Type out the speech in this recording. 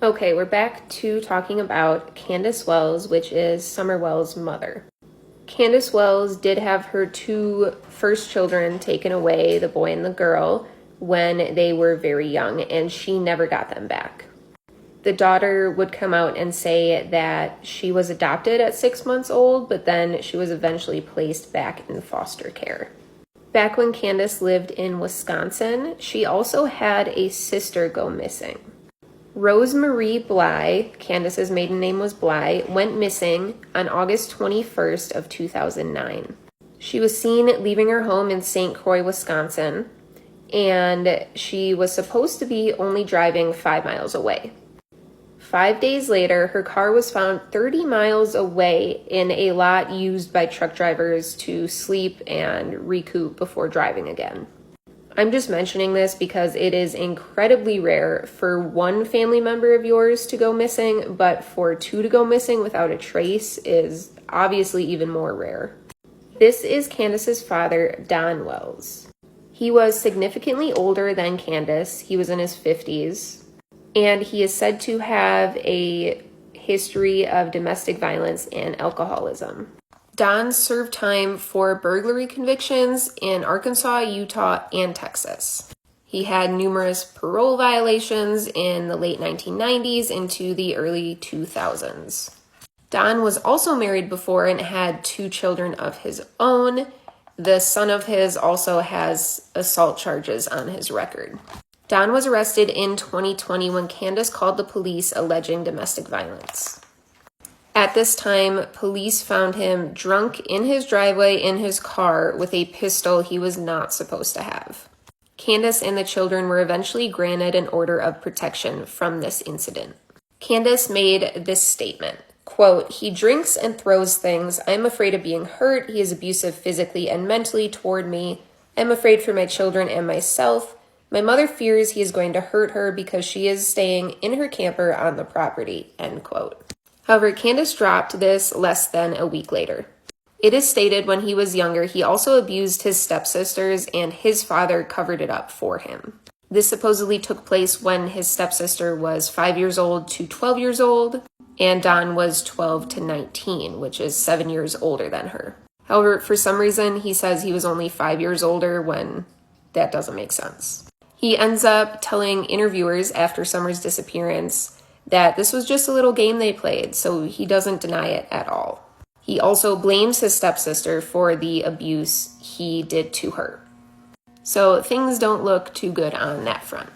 Okay, we're back to talking about Candace Wells, which is Summer Wells' mother. Candace Wells did have her two first children taken away, the boy and the girl, when they were very young, and she never got them back. The daughter would come out and say that she was adopted at 6 months old, but then she was eventually placed back in foster care. Back when Candace lived in Wisconsin, she also had a sister go missing. Rosemarie Bly, Candace's maiden name was Bly, went missing on August 21st of 2009. She was seen leaving her home in St. Croix, Wisconsin, and she was supposed to be only driving 5 miles away. 5 days later, her car was found 30 miles away in a lot used by truck drivers to sleep and recoup before driving again. I'm just mentioning this because it is incredibly rare for one family member of yours to go missing, but for two to go missing without a trace is obviously even more rare. This is Candace's father, Don Wells. He was significantly older than Candace. He was in his 50s, and he is said to have a history of domestic violence and alcoholism. Don served time for burglary convictions in Arkansas, Utah, and Texas. He had numerous parole violations in the late 1990s into the early 2000s. Don was also married before and had 2 children of his own. The son of his also has assault charges on his record. Don was arrested in 2020 when Candace called the police alleging domestic violence. At this time, police found him drunk in his driveway in his car with a pistol he was not supposed to have. Candace and the children were eventually granted an order of protection from this incident. Candace made this statement, quote, "He drinks and throws things. I'm afraid of being hurt. He is abusive physically and mentally toward me. I'm afraid for my children and myself. My mother fears he is going to hurt her because she is staying in her camper on the property," end quote. However, Candace dropped this less than a week later. It is stated when he was younger, he also abused his stepsisters and his father covered it up for him. This supposedly took place when his stepsister was 5 years old to 12 years old, and Don was 12 to 19, which is 7 years older than her. However, for some reason, he says he was only 5 years older when that doesn't make sense. He ends up telling interviewers after Summer's disappearance that this was just a little game they played, so he doesn't deny it at all. He also blames his stepsister for the abuse he did to her. So things don't look too good on that front.